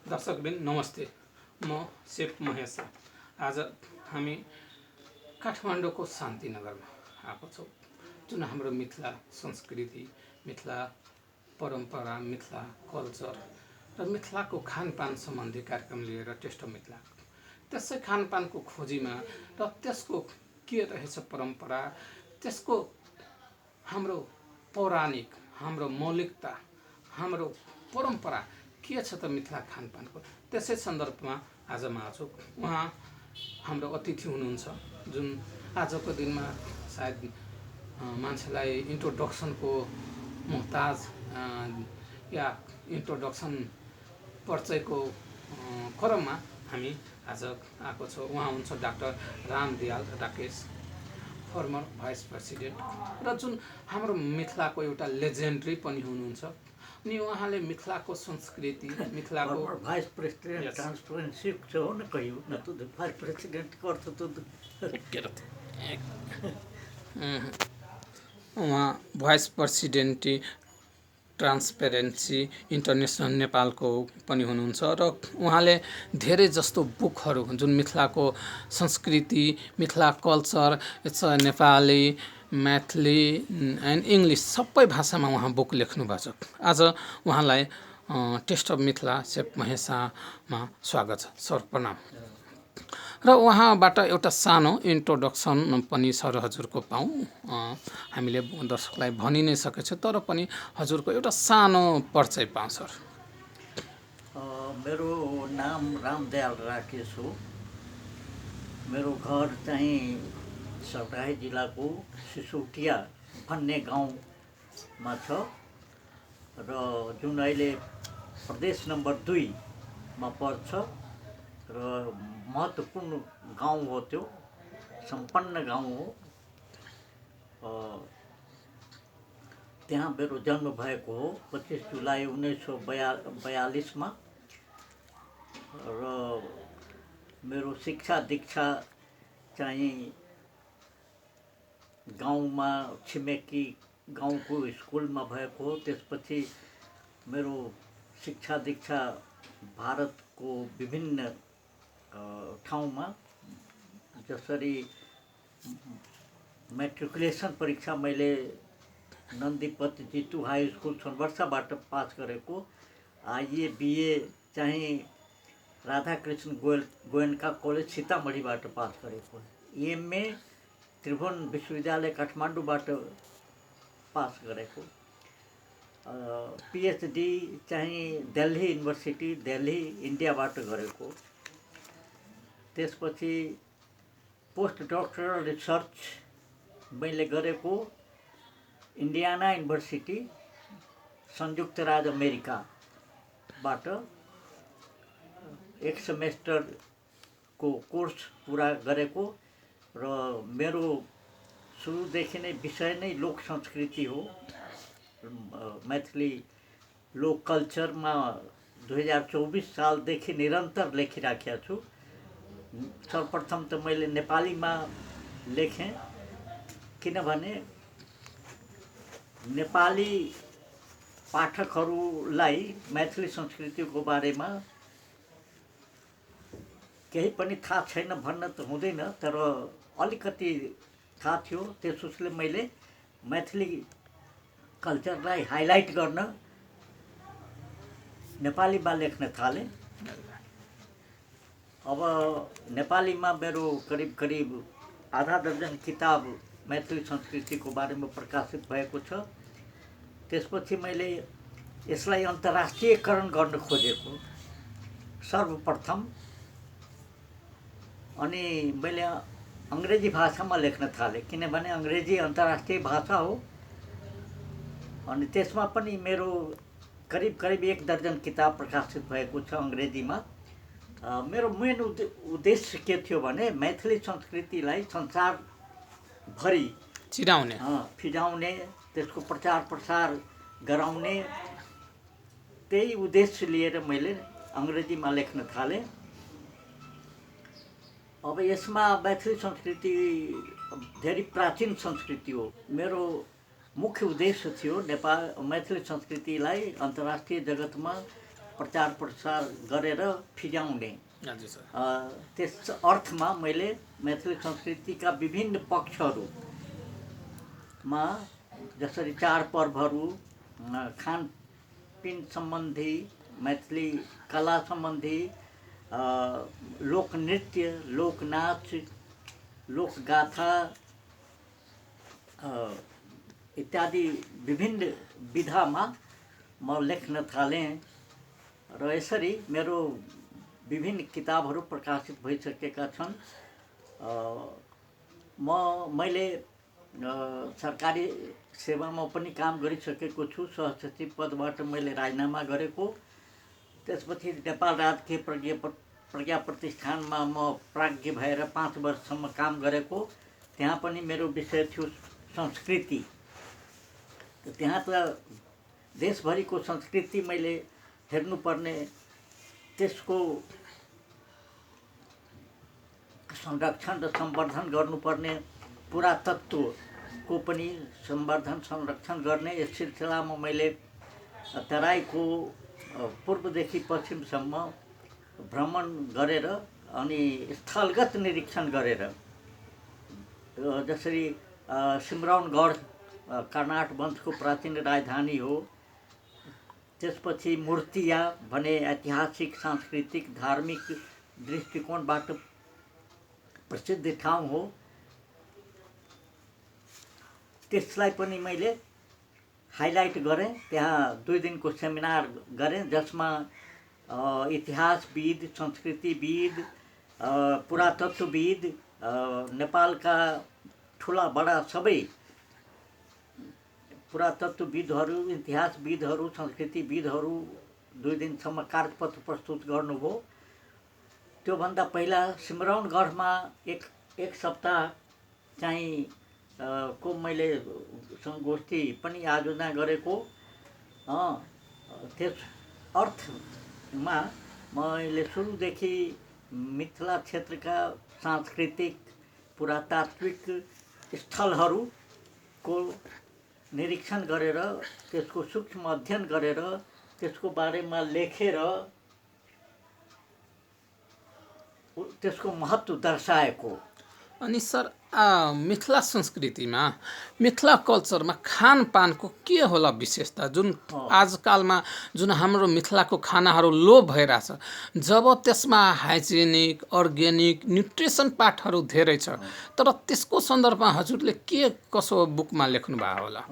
दर्शकवृन्द नमस्ते। म सेफ महेश। आज हामी काठमाडौँको शान्तिनगरमा आएको छौँ, जुन हाम्रो मिथिला संस्कृति, मिथिला परम्परा, मिथिला कल्चर र मिथिलाको खानपान सम्बन्धी कार्यक्रम लिएर टेस्ट अफ मिथिला, त्यसै खानपानको खोजीमा र त्यसको के रहेछ परम्परा, त्यसको हाम्रो पौराणिक, हाम्रो मौलिकता, हाम्रो परम्परा के छ त मिथिला खानपानको, त्यसै सन्दर्भमा आज म आएको छु। उहाँ हाम्रो अतिथि हुनुहुन्छ, जुन आजको दिनमा सायद मान्छेलाई इन्ट्रोडक्सनको मोहताज या इन्ट्रोडक्सन परिचयको क्रममा हामी आज आएको छौँ। उहाँ हुनुहुन्छ doctor Ramdayal Rakesh, former vice president र जुन हाम्रो मिथिलाको एउटा लेजेन्डरी पनि हुनुहुन्छ। अनि उहाँले मिथिलाको संस्कृति, मिथिलाको भाइस प्रेसिडेन्ट ट्रान्सपरेन्सी हो न कहियो न त भाइस प्रेसिडेन्ट अर्थ त उहाँ भाइस प्रेसिडेन्ट ट्रान्सपेरेन्सी इन्टरनेसनल नेपालको पनि हुनुहुन्छ र उहाँले धेरै जस्तो बुकहरू जुन मिथिलाको संस्कृति, Mithila culture, Nepali, Maithili and English सबै भाषामा उहाँ बुक लेख्नु भएको छ। आज उहाँलाई टेस्ट अफ मिथिला सेफ महेशमा स्वागत छ। सर प्रणाम। र उहाँबाट एउटा सानो इन्ट्रोडक्सन पनि सर हजुरको पाऊँ। हामीले दर्शकलाई भनि नै सकेको छ, तर पनि हजुरको एउटा सानो परिचय पाऊँ सर। मेरो नाम रामदयाल राकेश हो। मेरो घर चाहिँ सर्लाही जिल्लाको सिसौटिया भन्ने गाउँमा छ र जुन अहिले प्रदेश नम्बर 2 पर्छ र महत्त्वपूर्ण गाउँ हो, त्यो सम्पन्न गाउँ हो। त्यहाँ मेरो जन्म भएको हो 25 जुलाई 1942 र मेरो शिक्षा दीक्षा चाहिँ गाउँमा छिमेकी गाउँको स्कुलमा भएको हो। त्यसपछि मेरो शिक्षा दीक्षा भारतको विभिन्न ठाउँमा, जसरी मेट्रिकुलेसन परीक्षा मैले नन्दीपत जितु हाई स्कुल छनवर्षाबाट पास गरेको। आइए बिए चाहिँ राधाकृष्ण गोयनका कलेज सीतामढीबाट पास गरेको। एमए त्रिभुवन विश्वविद्यालय काठमाडौँबाट पास गरेको। पिएचडी चाहिँ दिल्ली युनिभर्सिटी दिल्ली इन्डियाबाट गरेको। त्यसपछि पोस्ट डक्टरल रिसर्च मैले गरेको इन्डियाना युनिभर्सिटी संयुक्त राज्य अमेरिकाबाट। 1 सेमेस्टरको कोर्स पुरा गरेको र मेरो सुरुदेखि नै विषय नै लोक संस्कृति हो। मैथिली लोक कल्चरमा 2024 सालदेखि निरन्तर लेखिराखेको छु। सर्वप्रथम त मैले नेपालीमा लेखेँ, किनभने नेपाली पाठकहरूलाई मैथिली संस्कृतिको बारेमा केही पनि थाहा छैन भन्न त हुँदैन, तर अलिकति थाहा थियो। त्यसोस्ले मैले मैथिली कल्चरलाई हाइलाइट गर्न नेपालीमा लेख्न थालेँ। अब नेपालीमा मेरो करिब आधा दर्जन किताब मैथिली संस्कृतिको बारेमा प्रकाशित भएको छ। त्यसपछि मैले यसलाई अन्तर्राष्ट्रियकरण गर्न खोजेको सर्वप्रथम। अनि मैले अङ्ग्रेजी भाषामा लेख्न थालेँ, किनभने अङ्ग्रेजी अन्तर्राष्ट्रिय भाषा हो। अनि त्यसमा पनि मेरो करिब 1 दर्जन किताब प्रकाशित भएको छ अङ्ग्रेजीमा। मेरो मेन उद्देश्य के थियो भने मैथिली संस्कृतिलाई संसारभरि फिजाउने, त्यसको प्रचार प्रसार गराउने, त्यही उद्देश्य लिएर मैले अङ्ग्रेजीमा लेख्न थालेँ। अब यसमा मैथिली संस्कृति धेरै प्राचीन संस्कृति हो। मेरो मुख्य उद्देश्य थियो मैथिली संस्कृतिलाई अन्तर्राष्ट्रिय जगतमा प्रचार प्रसार गरेर फिजाउने। हजुर सर। त्यस अर्थमा मैले मैथिली संस्कृतिका विभिन्न पक्षहरूमा जसरी चाडपर्वहरू, खानपिन सम्बन्धी, मैथिली कला सम्बन्धी, लोकनृत्य, लोकनाच, लोकगाथा इत्यादि विभिन्न विधामा म लेख्न थालेँ र यसरी मेरो विभिन्न किताबहरू प्रकाशित भइसकेका छन्। मैले सरकारी सेवामा पनि काम गरिसकेको छु। सहसचिव पदबाट मैले राजीनामा गरेको, त्यसपछि नेपाल राजकीय प्रज्ञा प्रतिष्ठानमा म प्राज्ञ भएर 5 वर्षसम्म काम गरेको। त्यहाँ पनि मेरो विषय थियो संस्कृति। त्यहाँ त देशभरिको संस्कृति मैले हेर्नुपर्ने, त्यसको संरक्षण र संवर्धन गर्नुपर्ने, पुरातत्वको पनि संवर्धन संरक्षण गर्ने। यस सिलसिलामा मैले तराईको पूर्वदेखि पश्चिमसम्म भ्रमण गरेर अनि स्थलगत निरीक्षण गरेर, जसरी सिमरौनगढ कर्नाट वंशको प्राचीन राजधानी हो, त्यसपछि मूर्तिया भने ऐतिहासिक, सांस्कृतिक, धार्मिक दृष्टिकोणबाट प्रसिद्ध ठाउँ हो, त्यसलाई पनि मैले हाइलाइट गरेँ। त्यहाँ 2 दिनको सेमिनार गरेँ जसमा इतिहासविद, संस्कृतिविद, पुरातत्वविद, नेपालका ठुला बडा सबै पुरातत्वविदहरू, इतिहासविदहरू, संस्कृतिविदहरू 2 दिनसम्म कार्यपत्र प्रस्तुत गर्नुभयो। त्योभन्दा पहिला सिमरौनगढमा एक सप्ताह चाहिँ को मैले संगोष्ठी पनि आयोजना गरेको। त्यस अर्थमा मैले सुरुदेखि मिथिला क्षेत्रका सांस्कृतिक, पुरातात्विक स्थलहरूको निरीक्षण गरेर, त्यसको सूक्ष्म अध्ययन गरेर, त्यसको बारेमा लेखेर त्यसको महत्त्व दर्शाएको। अनि सर, मिथिला संस्कृतिमा, मिथिला कल्चरमा खानपानको के होला विशेषता, जुन आजकालमा जुन हाम्रो मिथिलाको खानाहरू लोप भइरहेछ, जब त्यसमा हाइजेनिक, अर्ग्यानिक, न्युट्रिसन पार्टहरू धेरै छ, तर त्यसको सन्दर्भमा हजुरले के कसो बुकमा लेख्नुभएको होला?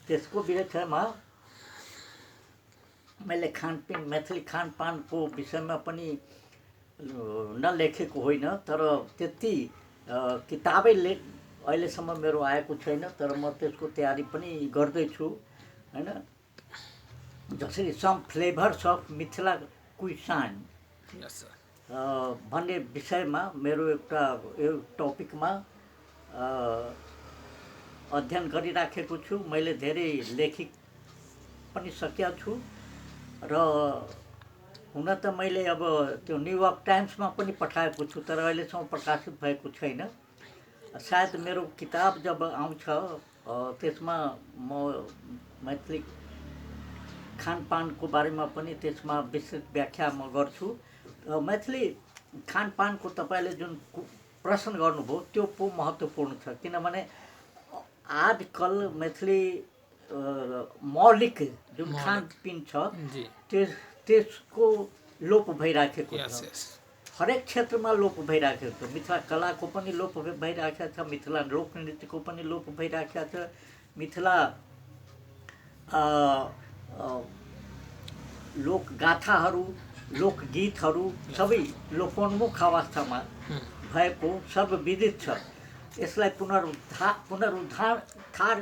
त्यसको विषयमा मैले खानपिन, मैथिली खानपानको विषयमा पनि नलेखेको होइन, तर त्यति किताबै अहिलेसम्म मेरो आएको छैन, तर म त्यसको तयारी पनि गर्दैछु हैन। जसरी सम फ्लेभर्स अफ मिथिला क्विसाइन भन्ने विषयमा मेरो एउटा यो टपिकमा अध्ययन गरिराखेको छु। मैले धेरै लेखि पनि सकेको छु र हुन त मैले अब त्यो न्युयोर्क टाइम्समा पनि पठाएको छु, तर अहिलेसम्म प्रकाशित भएको छैन। सायद मेरो किताब जब आउँछ त्यसमा म मैथिली खानपानको बारेमा पनि त्यसमा विस्तृत व्याख्या म गर्छु। मैथिली खानपानको तपाईँले जुन प्रश्न गर्नुभयो त्यो पो महत्त्वपूर्ण छ, किनभने आजकल मैथिली मौलिक जुन खानपिन छ त्यसको लोप भइराखेको छ। हरेक क्षेत्रमा लोप भइराखेको छ। मिथिला कलाको पनि लोप भइराखेको छ, मिथिला लोकनृत्यको पनि लोप भइराखेको छ, मिथिला लोकगाथाहरू, लोकगीतहरू सबै लोपोन्मुख अवस्थामा भएको सर्वविदित छ। यसलाई पुनरुद्धार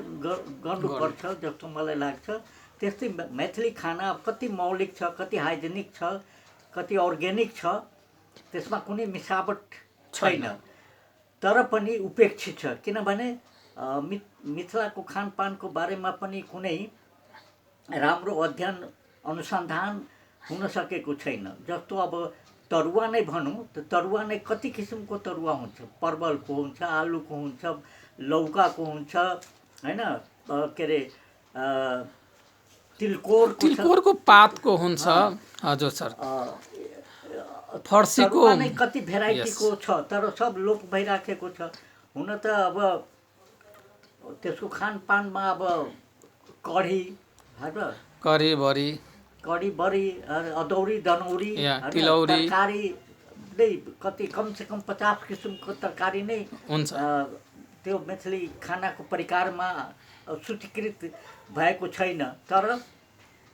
गर्नुपर्छ जस्तो मलाई लाग्छ। त्यस्तै मैथिली खाना कति मौलिक छ, कति हाइजेनिक छ, कति अर्ग्यानिक छ, त्यसमा कुनै मिसावट छैन, तर पनि उपेक्षित छ। किनभने मिथिलाको खानपानको बारेमा पनि कुनै राम्रो अध्ययन अनुसन्धान हुन सकेको छैन। जस्तो अब तरुवा नै भनौँ त तरुवा नै कति किसिमको तरुवा हुन्छ, परवलको हुन्छ, आलुको हुन्छ, लौकाको हुन्छ हैन, के अरे तिलकोरको पातको हुन्छ हजुर सर फर्सीको तरुवा नै कति भेराइटीको छ तर सब लोप भइराखेको छ। हुन त अब त्यसको खानपानमा अब कढी कढीभरी बरी अदौरी दनौरी तिलौरी तरकारी नै कति कमसेकम 50 किसिमको तरकारी नै हुन्छ त्यो मैथिली खानाको परिकारमा सूचीकृत भएको छैन। तर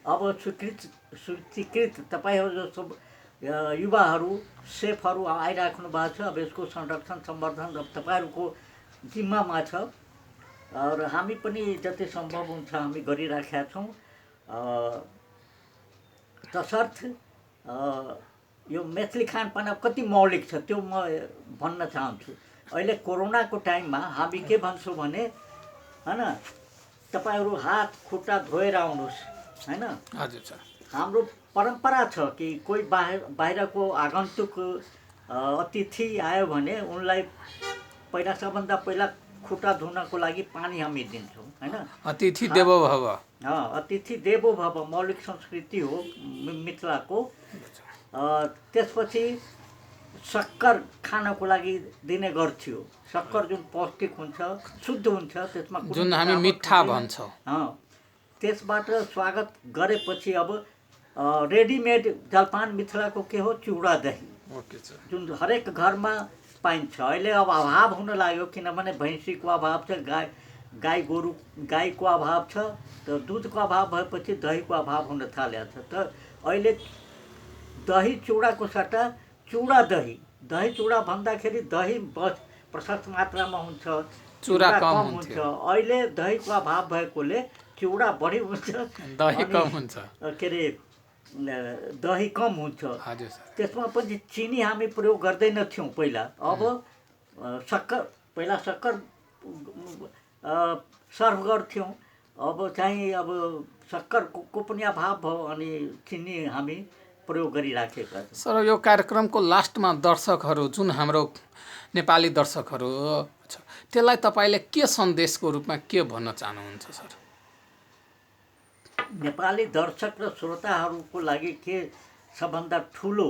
अब सूचीकृत तपाईँहरू जस्तो युवाहरू सेफहरू आइराख्नु भएको छ। अब यसको संरक्षण संवर्धन अब तपाईँहरूको जिम्मामा छ र हामी पनि जति सम्भव हुन्छ हामी गरिराखेका छौँ। तसर्थ यो मैथिली खानपान कति मौलिक छ त्यो म भन्न चाहन्छु। अहिले कोरोनाको टाइममा हामी के भन्छौँ भने हैन तपाईहरू हात खुट्टा धोएर आउनुहोस् हैन। हजुर सर हाम्रो परम्परा छ कि कोही बाहिरको आगन्तुक अतिथि आयो भने उनलाई पहिला सबभन्दा पहिला खुट्टा धुनको लागि पानी हामी दिन्छौँ हैन। अतिथि देवो भव अतिथि देवो भव मौलिक संस्कृति हो मिथिलाको। त्यसपछि शक्कर खानको लागि दिने गर्थ्यो। शक्कर जुन पौष्टिक हुन्छ शुद्ध हुन्छ त्यसमा जुन हामी मिठा भन्छौँ त्यसबाट स्वागत गरेपछि अब रेडिमेड जलपान मिथिलाको के हो चुरा दही जुन हरेक घरमा पाइन्छ। अहिले अब अभाव हुन लाग्यो किनभने भैँसीको अभाव छ गाईको अभाव छ त दुधको अभाव भएपछि दहीको अभाव हुन थालेको छ। त अहिले दही चुडाको सट्टा चुडा दही चुडा भन्दाखेरि दही प्रशस्त मात्रामा हुन्छ चुडा कम हुन्छ। अहिले दहीको अभाव भएकोले चुडा बढी हुन्छ दही कम हुन्छ के अरे दही कम हुन्छ। त्यसमा पनि चिनी हामी प्रयोग गर्दैनथ्यौँ पहिला। अब पहिला शक्कर सर्भ गर्थ्यौँ अब चाहिँ अब शक्करको पनि अभाव भयो अनि चिनी हामी प्रयोग गरिराखेका छौँ। सर यो कार्यक्रमको लास्टमा दर्शकहरू जुन हाम्रो नेपाली दर्शकहरू छ त्यसलाई तपाईँले के सन्देशको रूपमा के भन्न चाहनुहुन्छ सर? नेपाली दर्शक र श्रोताहरूको लागि के सबभन्दा ठुलो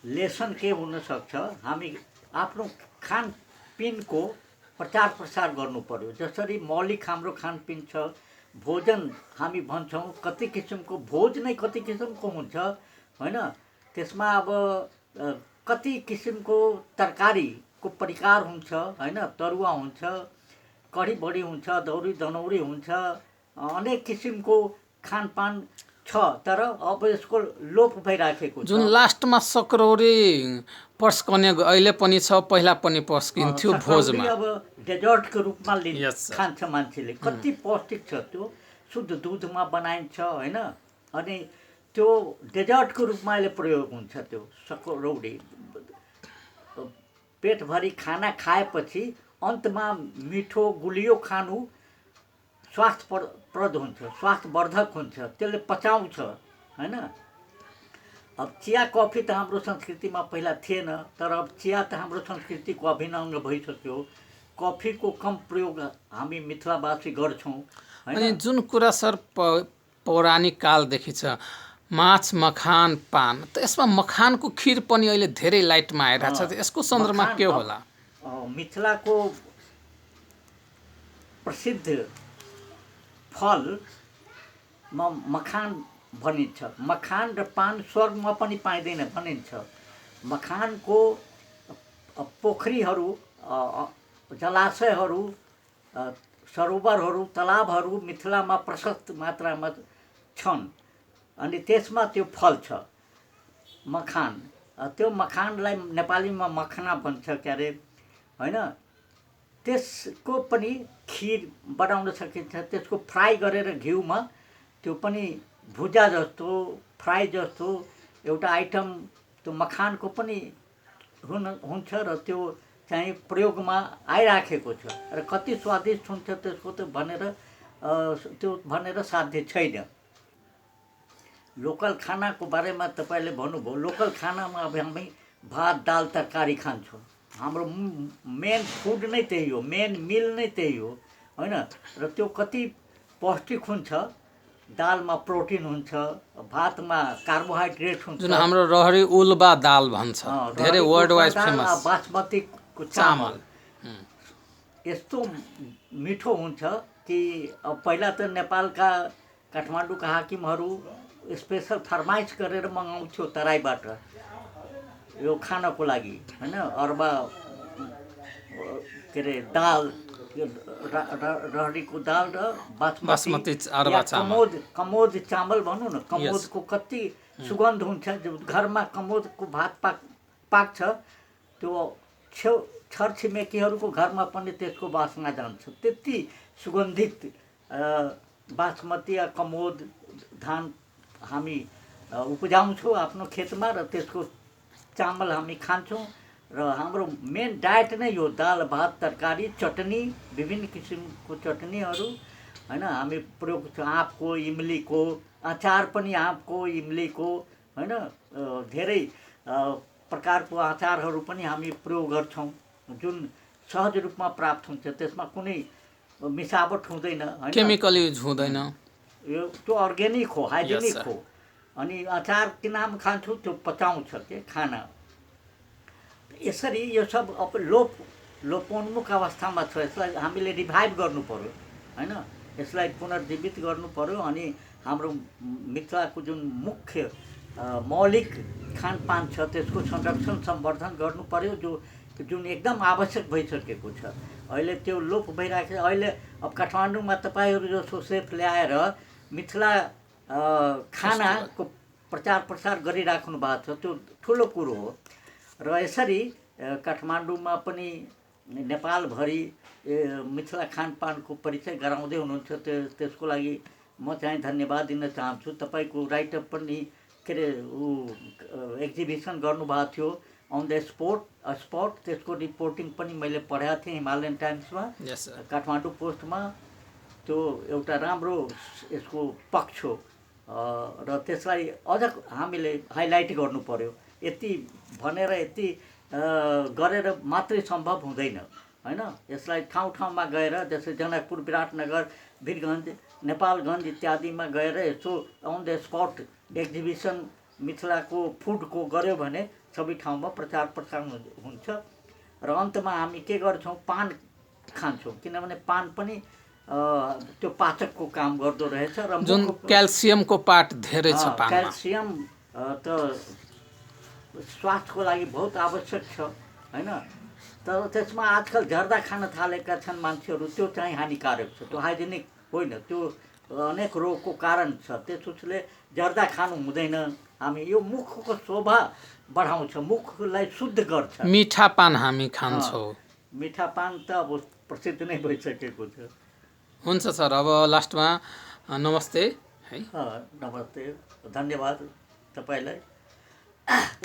लेसन के हुन सक्छ हामी आफ्नो खानपिनको प्रचार प्रसार गर्नु पर्यो। जसरी मौलिक हाम्रो खानपिन छ भोजन हामी भन्छौँ कति किसिमको भोज नै कति किसिमको हुन्छ हैन। त्यसमा अब कति किसिमको तरकारीको परिकार हुन्छ हैन। तरुवा हुन्छ कढी बडी हुन्छ दौरी दनौरी हुन्छ अनेक किसिमको खानपान छ तर अब यसको लोप भइराखेको छ। जुन लास्टमा सकरौरी पस्कने अहिले पनि छ पहिला पनि पस्किन्थ्यो भोजमा अब डेजर्टको रूपमा खान्छ मान्छेले। कति पौष्टिक छ त्यो शुद्ध दुधमा बनाइन्छ हैन। अनि त्यो डेजर्टको रूपमा अहिले प्रयोग हुन्छ। त्यो सकरौरी पेटभरि खाना खाएपछि अन्तमा मिठो गुलियो खानु स्वास्थ्यप्रद हुन्छ स्वास्थ्यवर्धक हुन्छ त्यसले पचाउँछ हैन। अब चिया कफी त हाम्रो संस्कृतिमा पहिला थिएन तर अब चिया त हाम्रो संस्कृतिको अभिन्न अंग भइसक्यो। कफीको कम प्रयोग हामी मिथिलावासी गर्छौँ। अनि जुन कुरा सर पौराणिक कालदेखि छ माछ मखान पान त यसमा मखानको खीर पनि अहिले धेरै लाइटमा आइरहेको छ यसको सन्दर्भमा के होला? मिथिलाको प्रसिद्ध फल मखान भनिन्छ। मखान र पान स्वर्गमा पनि पाइँदैन भनिन्छ। मखानको पोखरीहरू जलाशयहरू सरोवरहरू तलाबहरू मिथिलामा प्रशस्त मात्रामा छन् अनि त्यसमा त्यो फल छ मखान। त्यो मखानलाई नेपालीमा मखना भन्छ क्यारे हैन। त्यसको पनि खीर बनाउन सकिन्छ। त्यसको फ्राई गरेर घिउमा त्यो पनि भुजा जस्तो फ्राई जस्तो एउटा आइटम त्यो मखानको पनि हुन्छ र त्यो चाहिँ प्रयोगमा आइराखेको छ र कति स्वादिष्ट हुन्छ त्यसको त भनेर साध्य छैन। लोकल खानाको बारेमा तपाईँले भन्नुभयो लोकल खानामा अब हामी भात दाल तरकारी खान्छौँ। हाम्रो मेन फुड नै त्यही हो मेन मिल नै त्यही हो हैन। र त्यो कति पौष्टिक हुन्छ दालमा प्रोटिन हुन्छ, भातमा कार्बोहाइड्रेट हुन्छ। जुन हाम्रो रहरी उल्बा दाल भन्छ, धेरै वर्ल्ड वाइड फेमस बासमतीको चामल। यस्तो मिठो हुन्छ कि अब पहिला त नेपालका काठमाडौँका हाकिमहरू स्पेसल फरमाइस गरेर मगाउँथ्यो तराईबाट यो खानको लागि, होइन? अरबा के अरे दाल, रहरीको दाल र बासमती अरबा चामल, कमोद चामल भनौँ न, कमोदको कति सुगन्ध हुन्छ। जब घरमा कमोदको भात पाक्छ त्यो छरछिमेकीहरूको घरमा पनि त्यसको वासना जान्छ। त्यति सुगन्धित बासमती या कमोद धान हामी उब्जाउँछौँ आफ्नो खेतमा र त्यसको चामल हामी खान्छौँ। र हाम्रो मेन डायट नै यो दाल भात तरकारी चटनी, विभिन्न किसिमको चटनीहरू, होइन? हामी प्रयोग छ आँपको, इमलीको अचार पनि, आँपको इमलीको, होइन? धेरै प्रकारको अचारहरू पनि हामी प्रयोग गर्छौँ जुन सहज रूपमा प्राप्त हुन्छ। त्यसमा कुनै मिसावट हुँदैन, केमिकल युज हुँदैन, यो त्यो अर्ग्यानिक हो, हाइजेनिक हो। अनि अचार किन हामी खान्छौँ? त्यो पचाउँछ के खाना। यसरी यो सब अब लोपोन्मुख अवस्थामा छ। यसलाई हामीले रिभाइभ गर्नु पर्यो, होइन? यसलाई पुनर्जीवित गर्नु पर्यो। अनि हाम्रो मिथिलाको जुन मुख्य मौलिक खानपान छ त्यसको संरक्षण सम्वर्धन गर्नु पर्यो, जुन एकदम आवश्यक भइसकेको छ। अहिले त्यो लोप भइरहेको छ। अहिले अब काठमाडौँमा तपाईँहरू जस्तो सेफ ल्याएर मिथिला खानाको प्रचार प्रसार गरिराख्नु भएको छ, त्यो ठुलो कुरो हो। र यसरी काठमाडौँमा पनि नेपालभरि मिथिला खानपानको परिचय गराउँदै हुनुहुन्छ। त्यसको लागि म चाहिँ धन्यवाद दिन चाहन्छु। तपाईँको राइटअप पनि के अरे एक्जिबिसन गर्नुभएको थियो अन द स्पट, त्यसको रिपोर्टिङ पनि मैले पढाएको थिएँ हिमालयन टाइम्समा, काठमाडौँ पोस्टमा। त्यो एउटा राम्रो यसको पक्ष हो र त्यसलाई अझ हामीले हाइलाइट गर्नु पर्यो। यति भनेर यति गरेर मात्रै सम्भव हुँदैन, होइन? यसलाई ठाउँ ठाउँमा गएर, जस्तै जनकपुर, विराटनगर, वीरगञ्ज, नेपालगञ्ज इत्यादिमा गएर यसो अन द स्पट एक्जिबिसन मिथिलाको फुडको गऱ्यो भने सबै ठाउँमा प्रचार प्रसार हुन्छ। र अन्तमा हामी के गर्छौँ? पान खान्छौँ, किनभने पान पनि त्यो पाचकको काम गर्दो रहेछ। र जुन क्याल्सियमको पार्ट धेरै छ पानमा। क्याल्सियम त स्वास्थ्यको लागि बहुत आवश्यक छ, होइन? तर त्यसमा आजकल जर्दा खान थालेका छन् मान्छेहरू, त्यो चाहिँ हानिकारक छ, त्यो हाइजेनिक होइन, त्यो अनेक रोगको कारण छ। त्यसले जर्दा खानु हुँदैन। हामी यो मुखको शोभा बढाउँछ, मुखलाई शुद्ध गर्छ। मिठा पान हामी खान्छौँ। मिठा पान त अब प्रसिद्ध नै भइसकेको छ। हुन्छ सर, अब लास्टमा नमस्ते है। नमस्ते, धन्यवाद तपाईँलाई।